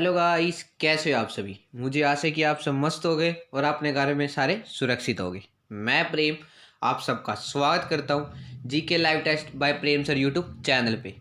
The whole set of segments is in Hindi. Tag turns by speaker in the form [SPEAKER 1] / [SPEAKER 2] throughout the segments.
[SPEAKER 1] हेलो गाइस, कैसे हो आप सभी। मुझे आशा है कि आप सब मस्त हो गए और अपने घर में सारे सुरक्षित हो गए। मैं प्रेम आप सबका स्वागत करता हूं GK live test by Prem sir YouTube channel पे।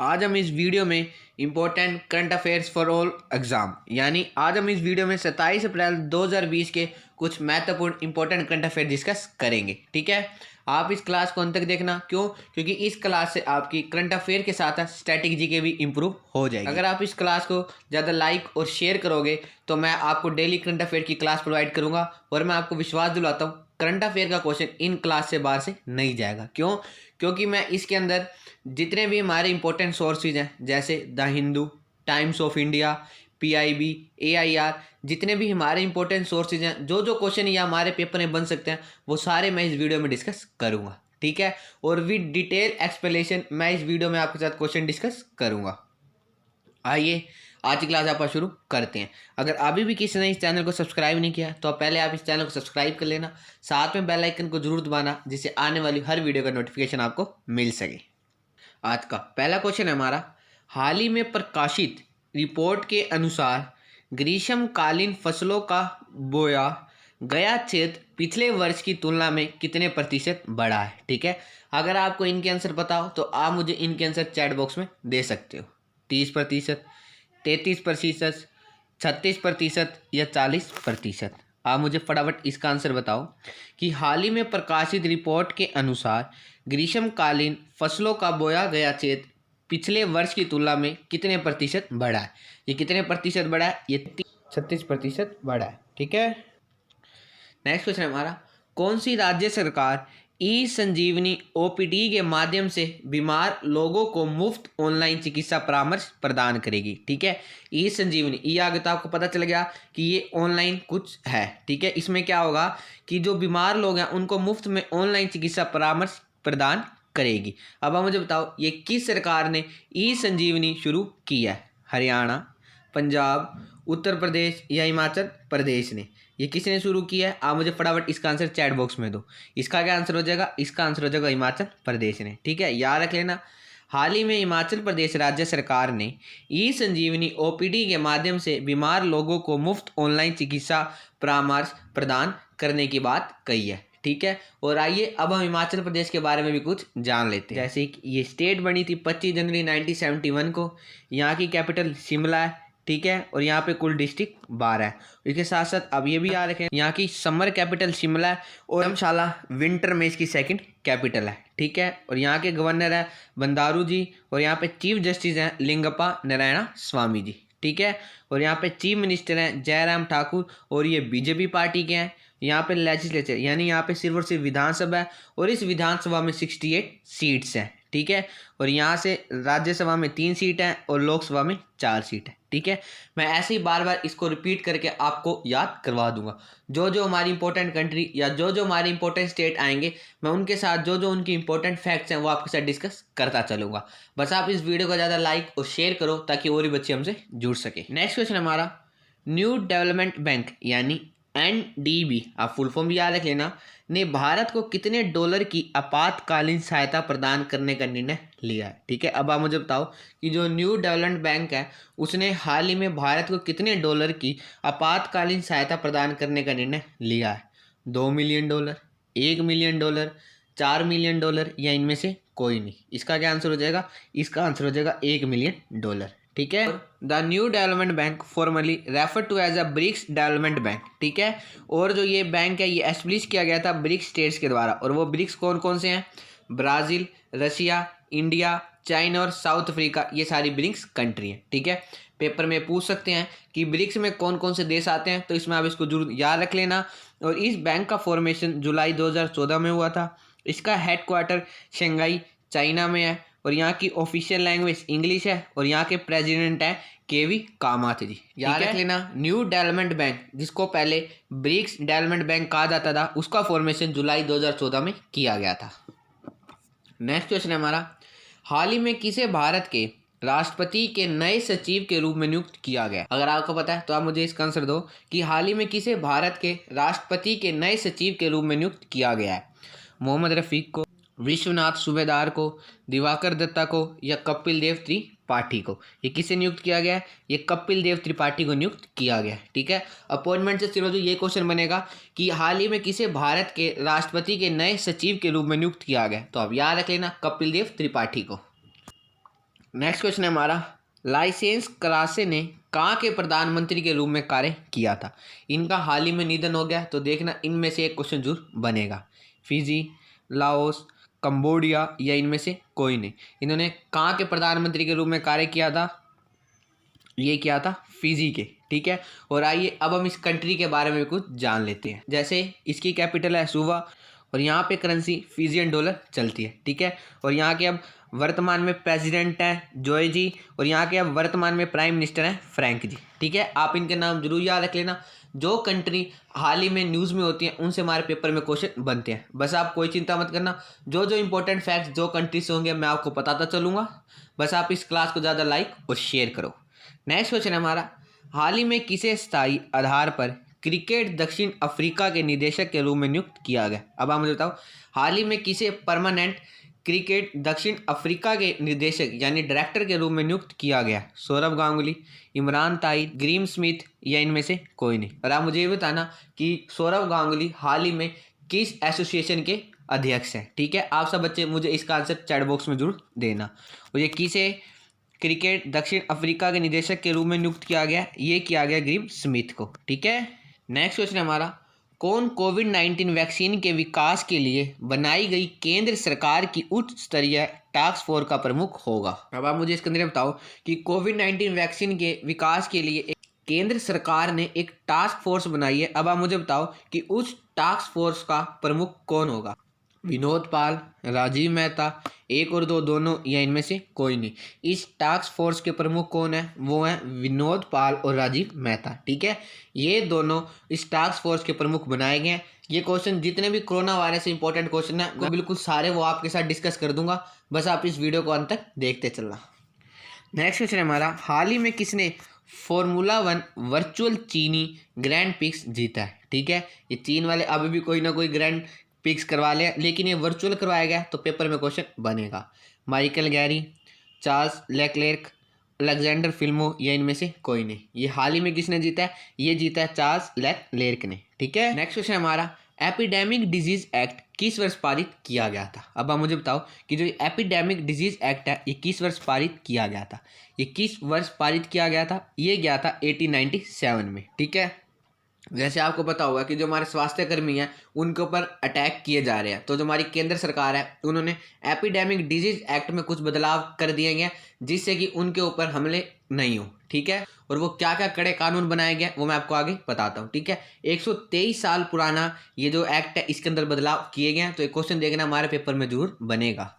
[SPEAKER 1] आज हम इस वीडियो में important current affairs for all exam यानी आज हम इस वीडियो में 27 अप्रैल 2020 के कुछ महत्वपूर्ण इंपॉर्टेंट करंट अफेयर डिस्कस करेंगे। ठीक है, आप इस क्लास को अंत तक देखना। क्यों? क्योंकि इस क्लास से आपकी करंट अफेयर के साथ साथ स्टैटिक जीके भी इंप्रूव हो जाएगी। अगर आप इस क्लास को ज़्यादा लाइक और शेयर करोगे तो मैं आपको डेली करंट अफेयर की क्लास प्रोवाइड करूंगा और मैं आपको विश्वास दिलाता हूँ करंट अफेयर का क्वेश्चन इन क्लास से बाहर से नहीं जाएगा। क्यों? क्योंकि मैं इसके अंदर जितने भी हमारे इंपॉर्टेंट सोर्सेज हैं जैसे the Hindu, times of India, PIB, AIR, जितने भी हमारे इंपॉर्टेंट सोर्सेज हैं, जो जो क्वेश्चन या हमारे पेपर में बन सकते हैं वो सारे मैं इस वीडियो में डिस्कस करूंगा। ठीक है, और विद डिटेल एक्सप्लेनेशन मैं इस वीडियो में आपके साथ क्वेश्चन डिस्कस करूंगा। आइए आज की क्लास आप शुरू करते हैं। अगर अभी भी किसी ने इस चैनल को सब्सक्राइब नहीं किया तो पहले आप इस चैनल को सब्सक्राइब कर लेना, साथ में बेल आइकन को जरूर दबाना जिससे आने वाली हर वीडियो का नोटिफिकेशन आपको मिल सके। आज का पहला क्वेश्चन है हमारा, हाल ही में प्रकाशित रिपोर्ट के अनुसार ग्रीष्मकालीन फसलों का बोया गया क्षेत्र पिछले वर्ष की तुलना में कितने प्रतिशत बढ़ा है। ठीक है, अगर आपको इनके आंसर पता हो तो आप मुझे इनके आंसर चैट बॉक्स में दे सकते हो। 30%, 33%, 36% या 40%। आप मुझे फटाफट इसका आंसर बताओ कि हाल ही में प्रकाशित रिपोर्ट के अनुसार ग्रीष्मकालीन फसलों का बोया गया क्षेत्र पिछले वर्ष की तुलना में कितने प्रतिशत बढ़ा है। ये कितने प्रतिशत बढ़ा है? ये 36% बढ़ा है। ठीक है, नेक्स्ट क्वेश्चन हमारा, कौन सी राज्य सरकार ई संजीवनी OPD के माध्यम से बीमार लोगों को मुफ्त ऑनलाइन चिकित्सा परामर्श प्रदान करेगी। ठीक है, ई संजीवनी, ई आगे तो आपको पता चल गया कि ये ऑनलाइन कुछ है। ठीक है, इसमें क्या होगा कि जो बीमार लोग हैं उनको मुफ्त में ऑनलाइन चिकित्सा परामर्श प्रदान करेगी। अब आप मुझे बताओ ये किस सरकार ने ई संजीवनी शुरू की है? हरियाणा, पंजाब, उत्तर प्रदेश या हिमाचल प्रदेश ने? ये किसने शुरू किया है? आप मुझे फटाफट इसका आंसर चैट बॉक्स में दो। इसका क्या आंसर हो जाएगा? इसका आंसर हो जाएगा हिमाचल प्रदेश ने। ठीक है, याद रख लेना। हाल ही में हिमाचल प्रदेश राज्य सरकार ने ई संजीवनी OPD के माध्यम से बीमार लोगों को मुफ्त ऑनलाइन चिकित्सा परामर्श प्रदान करने की बात कही है। ठीक है, और आइए अब हम हिमाचल प्रदेश के बारे में भी कुछ जान लेते हैं। जैसे कि ये स्टेट बनी थी 25 जनवरी 1971 को। यहाँ की कैपिटल शिमला है। ठीक है, और यहाँ पे कुल डिस्ट्रिक्ट 12 है। इसके साथ साथ अब ये भी याद रखें यहाँ की समर कैपिटल शिमला है और धर्मशाला विंटर में इसकी सेकंड कैपिटल है। ठीक है, और यहाँ के गवर्नर है बंदारू जी और यहाँ पे चीफ जस्टिस हैं लिंगप्पा नारायण स्वामी जी। ठीक है, और यहाँ पे चीफ मिनिस्टर हैं जयराम ठाकुर और ये BJP पार्टी के हैं। यहाँ पे लेजिस्लेचर यानी यहाँ पे सिर्फ और सिर्फ विधानसभा है और इस विधानसभा में 68 सीट्स हैं। ठीक है, और यहाँ से राज्यसभा में 3 सीट हैं और लोकसभा में 4 सीट है। ठीक है, मैं ऐसे ही बार बार इसको रिपीट करके आपको याद करवा दूंगा। जो जो हमारी इंपॉर्टेंट कंट्री या जो जो हमारी इंपॉर्टेंट स्टेट आएंगे मैं उनके साथ जो जो उनकी इंपॉर्टेंट फैक्ट्स हैं वो आपके साथ डिस्कस करता चलूंगा। बस आप इस वीडियो को ज़्यादा लाइक और शेयर करो ताकि और भी बच्चे हमसे जुड़ सके। नेक्स्ट क्वेश्चन हमारा, न्यू डेवलपमेंट बैंक यानी NDB, आप फुल फॉर्म भी याद रख लेना, ने भारत को कितने डॉलर की आपातकालीन सहायता प्रदान करने का निर्णय लिया है। ठीक है, अब आप मुझे बताओ कि जो न्यू डेवलपमेंट बैंक है उसने हाल ही में भारत को कितने डॉलर की आपातकालीन सहायता प्रदान करने का निर्णय लिया है? $2 मिलियन, $1 मिलियन, $4 मिलियन या इनमें से कोई नहीं? इसका क्या आंसर हो जाएगा? इसका आंसर हो जाएगा $1 मिलियन। ठीक है, the new development bank formally refer to as a BRICS development bank. ठीक है, और जो ये बैंक है ये एस्टेब्लिश किया गया था ब्रिक्स स्टेट्स के द्वारा और वो ब्रिक्स कौन कौन से हैं? ब्राज़ील, रशिया, इंडिया, चाइना और साउथ अफ्रीका, ये सारी ब्रिक्स कंट्री हैं। ठीक है, पेपर में पूछ सकते हैं कि ब्रिक्स में कौन कौन से देश आते हैं तो इसमें आप इसको जरूर याद रख लेना। और इस बैंक का फॉर्मेशन जुलाई 2014 में हुआ था। इसका हेडक्वार्टर शंघाई चाइना में है और यहाँ की ऑफिशियल लैंग्वेज इंग्लिश है और यहाँ के प्रेसिडेंट हैं KV कामात जी। याद रख लेना, न्यू डेवलपमेंट बैंक जिसको पहले ब्रिक्स डेवलपमेंट बैंक कहा जाता था उसका फॉर्मेशन जुलाई 2014 में किया गया था। नेक्स्ट क्वेश्चन है हमारा, हाल ही में किसे भारत के राष्ट्रपति के नए सचिव के रूप में नियुक्त किया गया? अगर आपको पता है तो आप मुझे इसका आंसर दो कि हाल ही में किसे भारत के राष्ट्रपति के नए सचिव के रूप में नियुक्त किया गया है? मोहम्मद रफीक को, विश्वनाथ सुबेदार को, दिवाकर दत्ता को या कपिल देव त्रिपाठी त्रिपाठी को। ये किसे नियुक्त किया गया है? ये कपिल देव त्रिपाठी को नियुक्त किया गया है। ठीक है, अपॉइंटमेंट से रिलेटेड ये क्वेश्चन बनेगा कि हाल ही में किसे भारत के राष्ट्रपति के नए सचिव के रूप में नियुक्त किया गया? तो अब याद रख लेना, कपिल देव त्रिपाठी को। नेक्स्ट क्वेश्चन है हमारा, लाइसेंस क्लासे ने कहाँ के प्रधानमंत्री के रूप में कार्य किया था? इनका हाल ही में निधन हो गया, तो देखना इनमें से एक क्वेश्चन जरूर बनेगा। फिजी, लाओस, कंबोडिया या इनमें से कोई नहीं। इन्होंने कहाँ के प्रधानमंत्री के रूप में कार्य किया था? ये किया था फिजी के। ठीक है, और आइए अब हम इस कंट्री के बारे में कुछ जान लेते हैं। जैसे इसकी कैपिटल है सुवा और यहाँ पे करेंसी फिजियन डॉलर चलती है। ठीक है, और यहाँ के अब वर्तमान में प्रेसिडेंट हैं जोय जी और यहाँ के अब वर्तमान में प्राइम मिनिस्टर हैं फ्रैंक जी। ठीक है, आप इनके नाम जरूर याद रख लेना। जो कंट्री हाल ही में न्यूज़ में होती हैं उनसे हमारे पेपर में क्वेश्चन बनते हैं। बस आप कोई चिंता मत करना, जो जो इंपॉर्टेंट फैक्ट्स जो कंट्री से होंगे मैं आपको बताता चलूँगा। बस आप इस क्लास को ज़्यादा लाइक और शेयर करो। नेक्स्ट क्वेश्चन है हमारा, हाल ही में किसे स्थायी आधार पर क्रिकेट दक्षिण अफ्रीका के निदेशक के रूप में नियुक्त किया गया? अब आप मुझे बताओ, हाल ही में किसे परमानेंट क्रिकेट दक्षिण अफ्रीका के निदेशक यानी डायरेक्टर के रूप में नियुक्त किया गया? सौरव गांगुली, इमरान ताहिर, ग्रीम स्मिथ या इनमें से कोई नहीं। और आप मुझे ये बताना कि सौरव गांगुली हाल ही में किस एसोसिएशन के अध्यक्ष हैं? ठीक है, आप सब बच्चे मुझे इसका आंसर चैट बॉक्स में जरूर देना। और ये किसे क्रिकेट दक्षिण अफ्रीका के निदेशक के रूप में नियुक्त किया गया? ये किया गया ग्रीम स्मिथ को। ठीक है, नेक्स्ट क्वेश्चन है हमारा, कौन कोविड-19 वैक्सीन के विकास के लिए बनाई गई केंद्र सरकार की उच्च स्तरीय टास्क फोर्स का प्रमुख होगा? अब आप मुझे इसके अंदर बताओ कि कोविड-19 वैक्सीन के विकास के लिए केंद्र सरकार ने एक टास्क फोर्स बनाई है। अब आप मुझे बताओ कि उस टास्क फोर्स का प्रमुख कौन होगा? विनोद पाल, राजीव मेहता, एक और दो दोनों या इनमें से कोई नहीं। इस टास्क फोर्स के प्रमुख कौन है? वो हैं विनोद पाल और राजीव मेहता। ठीक है, ये दोनों इस टास्क फोर्स के प्रमुख बनाए गए हैं। ये क्वेश्चन जितने भी कोरोना वायरस से इंपॉर्टेंट क्वेश्चन है वो बिल्कुल सारे वो आपके साथ डिस्कस कर दूंगा। बस आप इस वीडियो को अंत तक देखते चलना। नेक्स्ट क्वेश्चन है हमारा, हाल ही में किसने फॉर्मूला 1 वर्चुअल चीनी ग्रैंड पिक्स जीता है? ठीक है, ये चीन वाले अभी भी कोई ना कोई ग्रैंड पिक्स करवा लें, लेकिन ये वर्चुअल करवाया गया तो पेपर में क्वेश्चन बनेगा। माइकल गैरी, चार्ल्स लेक्लेर्क, अलेक्जेंडर फिल्मो या इनमें से कोई नहीं। ये हाल ही में किसने जीता है? ये जीता है चार्ल्स लेक्लेर्क ने। ठीक है, नेक्स्ट क्वेश्चन हमारा, एपिडेमिक डिजीज एक्ट किस वर्ष पारित किया गया था? अब आप मुझे बताओ कि जो एपिडेमिक डिजीज एक्ट है ये किस वर्ष पारित किया गया था? ये किस वर्ष पारित किया गया था? ये गया था 1897 में। ठीक है, जैसे आपको पता होगा कि जो हमारे स्वास्थ्य कर्मी हैं उनके ऊपर अटैक किए जा रहे हैं, तो जो हमारी केंद्र सरकार है उन्होंने एपिडेमिक डिजीज एक्ट में कुछ बदलाव कर दिए गए जिससे कि उनके ऊपर हमले नहीं हो। ठीक है, और वो क्या क्या कड़े कानून बनाए गए वो मैं आपको आगे बताता हूँ। ठीक है, 123 साल पुराना ये जो एक्ट है इसके अंदर बदलाव किए गए हैं, तो एक क्वेश्चन देखना हमारे पेपर में जरूर बनेगा।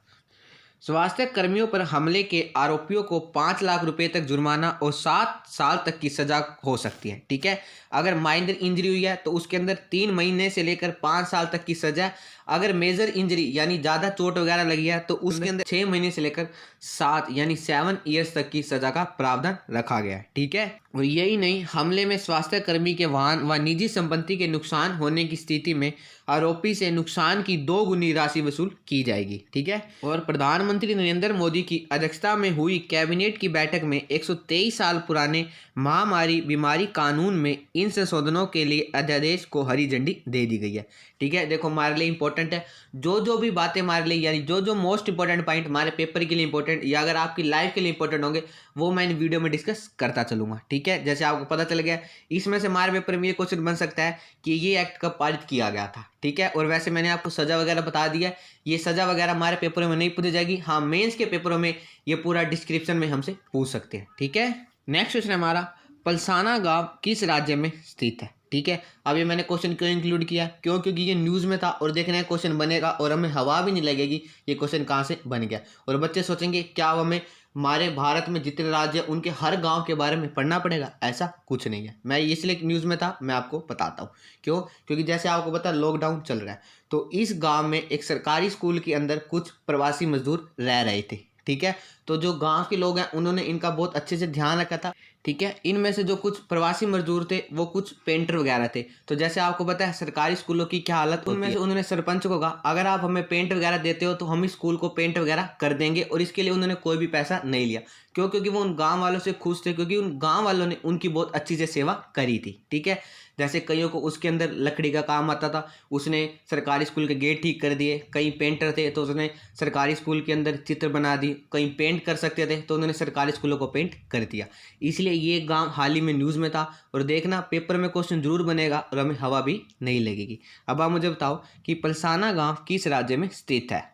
[SPEAKER 1] स्वास्थ्य कर्मियों पर हमले के आरोपियों को 5 लाख रुपए तक जुर्माना और 7 साल तक की सजा हो सकती है। ठीक है, अगर माइनर इंजरी हुई है तो उसके अंदर 3 महीने से लेकर 5 साल तक की सजा। अगर मेजर इंजरी यानी ज़्यादा चोट वगैरह लगी है तो उसके अंदर 6 महीने से लेकर 7 यानी 7 ईयर्स तक की सजा का प्रावधान रखा गया है। ठीक है, और यही नहीं, हमले में स्वास्थ्य कर्मी के वाहन व निजी संपत्ति के नुकसान होने की स्थिति में आरोपी से नुकसान की 2 गुनी राशि वसूल की जाएगी। ठीक है, और प्रधानमंत्री नरेंद्र मोदी की अध्यक्षता में हुई कैबिनेट की बैठक में 123 साल पुराने महामारी बीमारी कानून में इन संशोधनों के लिए अध्यादेश को हरी झंडी दे दी गई है। ठीक है, देखो हमारे लिए इंपॉर्टेंट है जो भी बातें हमारे लिए यानी जो मोस्ट इंपॉर्टेंट पॉइंट हमारे पेपर के लिए इंपॉर्टेंट या अगर आपकी लाइफ के लिए इंपॉर्टेंट होंगे वो मैं इन वीडियो में डिस्कस करता चलूंगा। ठीक है, जैसे आपको पता चल गया इसमें से हमारे पेपर में ये क्वेश्चन बन सकता है कि ये एक्ट कब पारित किया गया था। ठीक है, और वैसे मैंने आपको सजा वगैरह बता दिया, ये सजा वगैरह हमारे पेपरों में नहीं पूछी जाएगी। हाँ, मेंस के पेपरों में ये पूरा डिस्क्रिप्शन में हमसे पूछ सकते हैं। ठीक है, नेक्स्ट क्वेश्चन है हमारा, पलसाना गांव किस राज्य में स्थित है? ठीक है, अब ये मैंने क्वेश्चन क्यों इंक्लूड किया? क्योंकि ये न्यूज़ में था और देखना है क्वेश्चन बनेगा और हमें हवा भी नहीं लगेगी ये क्वेश्चन कहाँ से बन गया। और बच्चे सोचेंगे क्या हमें हमारे भारत में जितने राज्य हैं उनके हर गांव के बारे में पढ़ना पड़ेगा? ऐसा कुछ नहीं है, मैं इसलिए न्यूज़ में था मैं आपको बताता हूँ। क्यों? क्योंकि जैसे आपको पता लॉकडाउन चल रहा है तो इस गाँव में एक सरकारी स्कूल के अंदर कुछ प्रवासी मजदूर रह रहे थे। ठीक है, तो जो गांव के लोग हैं उन्होंने इनका बहुत अच्छे से ध्यान रखा था। ठीक है। इनमें से जो कुछ प्रवासी मजदूर थे वो कुछ पेंटर वगैरह थे। तो जैसे आपको पता है सरकारी स्कूलों की क्या हालत, उनमें से उन्होंने सरपंच को कहा अगर आप हमें पेंट वगैरह देते हो तो हम इस स्कूल को पेंट वगैरह कर देंगे, और इसके लिए उन्होंने कोई भी पैसा नहीं लिया। क्यों? क्योंकि वो उन गाँव वालों से खुश थे, क्योंकि उन गाँव वालों ने उनकी बहुत अच्छी से सेवा करी थी। ठीक है। जैसे कईयों को उसके अंदर लकड़ी का काम आता था, उसने सरकारी स्कूल के गेट ठीक कर दिए। कई पेंटर थे तो उसने सरकारी स्कूल के अंदर चित्र बना दी। कहीं पेंट कर सकते थे तो उन्होंने सरकारी स्कूलों को पेंट कर दिया। इसलिए ये गांव हाल ही में न्यूज़ में था। और देखना पेपर में क्वेश्चन जरूर बनेगा और हमें हवा भी नहीं लगेगी। अब आप मुझे बताओ कि पलसाना गाँव किस राज्य में स्थित है?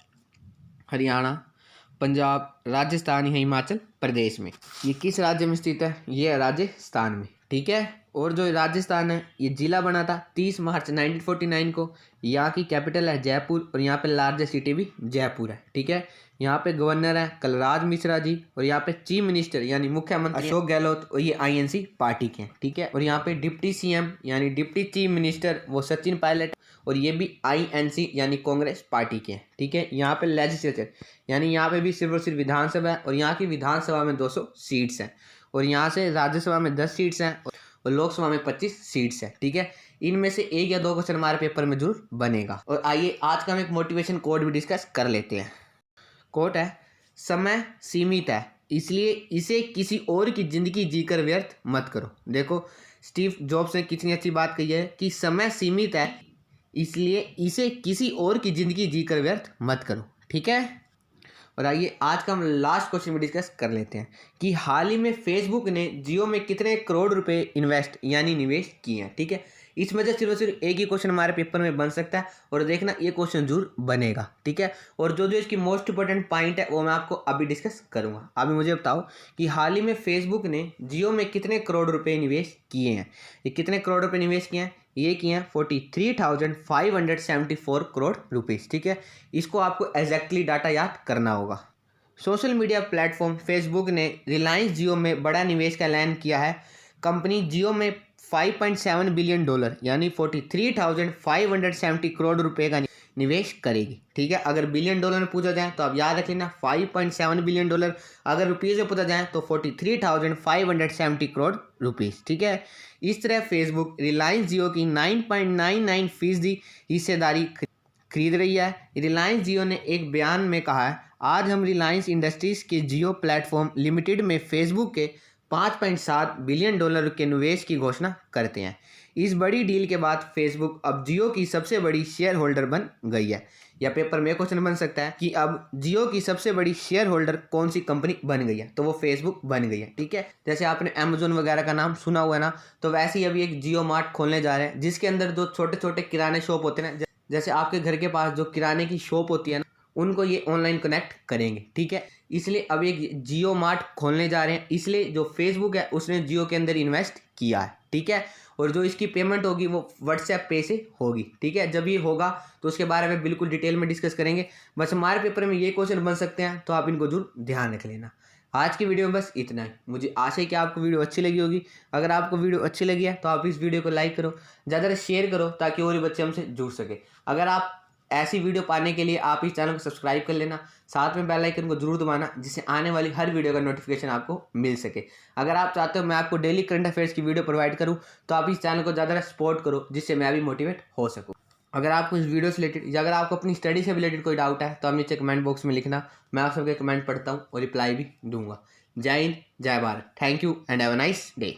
[SPEAKER 1] हरियाणा, पंजाब, राजस्थान या हिमाचल प्रदेश में? ये किस राज्य में स्थित है? ये है राजस्थान में। ठीक है। और जो राजस्थान है ये जिला बना था 30 मार्च 1949 को। यहाँ की कैपिटल है जयपुर और यहाँ पे लार्जेस्ट सिटी भी जयपुर है। ठीक है। यहाँ पे गवर्नर है कलराज मिश्रा जी, और यहाँ पे चीफ मिनिस्टर यानी मुख्यमंत्री अशोक गहलोत, और ये आईएनसी पार्टी के हैं। ठीक है। और यहाँ पे डिप्टी सीएम यानी डिप्टी चीफ मिनिस्टर वो सचिन पायलट, और ये भी आईएनसी यानी कांग्रेस पार्टी के हैं। ठीक है। यहाँ पे लेजिस्लेचर यानी यहाँ पे भी सिर्फ और सिर्फ विधानसभा है, और यहाँ की विधानसभा में 200 सीट्स हैं, और यहाँ से राज्यसभा में 10 सीट्स हैं, और लोकसभा में 25 सीट्स है। ठीक है। इनमें से एक या दो क्वेश्चन हमारे पेपर में जरूर बनेगा। और आइए आज का हम एक मोटिवेशन कोट भी डिस्कस कर लेते हैं। कोट है, समय सीमित है इसलिए इसे किसी और की जिंदगी जीकर व्यर्थ मत करो। देखो स्टीव जॉब्स ने कितनी अच्छी बात कही है कि समय सीमित है इसलिए इसे किसी और की जिंदगी जीकर व्यर्थ मत करो। ठीक है। और आइए आज का हम लास्ट क्वेश्चन में डिस्कस कर लेते हैं कि हाल ही में फेसबुक ने जियो में कितने करोड़ रुपए इन्वेस्ट यानी निवेश किए हैं। ठीक है। इसमें से सिर्फ सिर्फ एक ही क्वेश्चन हमारे पेपर में बन सकता है, और देखना ये क्वेश्चन जरूर बनेगा। ठीक है। और जो जो इसकी मोस्ट इंपॉर्टेंट पॉइंट है वो मैं आपको अभी डिस्कस करूंगा। अभी मुझे बताओ कि हाल ही में फेसबुक ने जियो में कितने करोड़ रुपए निवेश किए हैं। ये कितने करोड़ रुपए निवेश किए हैं? ये किए हैं 43,574 करोड़ रुपीज़। ठीक है। इसको आपको एग्जैक्टली डाटा याद करना होगा। सोशल मीडिया प्लेटफॉर्म फेसबुक ने रिलायंस जियो में बड़ा निवेश का ऐलान किया है। कंपनी जियो में $5.7 बिलियन यानी 43,570 करोड़ रुपए का निवेश करेगी। ठीक है। अगर बिलियन डॉलर में पूछा जाए तो आप याद रख लेना 5.7 बिलियन डॉलर, अगर रुपये में पूछा जाए तो 43,570 करोड़ रुपीज़। ठीक है। इस तरह फेसबुक रिलायंस जियो की 9.99% हिस्सेदारी खरीद रही है। रिलायंस जियो ने एक बयान में कहा है, आज हम रिलायंस इंडस्ट्रीज के जियो प्लेटफॉर्म लिमिटेड में फेसबुक के $5.7 बिलियन के निवेश की घोषणा करते हैं। इस बड़ी डील के बाद फेसबुक अब जियो की सबसे बड़ी शेयर होल्डर बन गई है। या पेपर में क्वेश्चन बन सकता है कि अब जियो की सबसे बड़ी शेयर होल्डर कौन सी कंपनी बन गई है, तो वो फेसबुक बन गई है। ठीक है। जैसे आपने अमेजोन वगैरह का नाम सुना हुआ है ना, तो वैसे ही अभी एक जियो मार्ट खोलने जा रहे हैं जिसके अंदर जो छोटे छोटे किराने शॉप होते हैं ना, जैसे आपके घर के पास जो किराने की शॉप होती है ना, उनको ये ऑनलाइन कनेक्ट करेंगे। ठीक है। इसलिए अब एक जियो मार्ट खोलने जा रहे हैं, इसलिए जो फेसबुक है उसने जियो के अंदर इन्वेस्ट किया है। ठीक है। और जो इसकी पेमेंट होगी वो व्हाट्सएप पे से होगी। ठीक है। जब ये होगा तो उसके बारे में बिल्कुल डिटेल में डिस्कस करेंगे। बस हमारे पेपर में ये क्वेश्चन बन सकते हैं, तो आप इनको जरूर ध्यान रख लेना। आज की वीडियो में बस इतना ही। मुझे आशा है कि आपको वीडियो अच्छी लगी होगी। अगर आपको वीडियो अच्छी लगी है तो आप इस वीडियो को लाइक करो, ज़्यादा शेयर करो ताकि और भी बच्चे हमसे जुड़ सके। अगर आप ऐसी वीडियो पाने के लिए आप इस चैनल को सब्सक्राइब कर लेना, साथ में बेल आइकन को जरूर दबाना जिससे आने वाली हर वीडियो का नोटिफिकेशन आपको मिल सके। अगर आप चाहते हो मैं आपको डेली करंट अफेयर्स की वीडियो प्रोवाइड करूं तो आप इस चैनल को ज़्यादा सपोर्ट करो जिससे मैं भी मोटिवेट हो सकूं। अगर आपको इस वीडियो से रिलेटेड या अगर आपको अपनी स्टडी से रिलेटेड कोई डाउट है तो आप नीचे कमेंट बॉक्स में लिखना, मैं आप सबके कमेंट पढ़ता हूँ और रिप्लाई भी दूंगा। जय हिंद, जय Bharat. Thank you and have a nice day.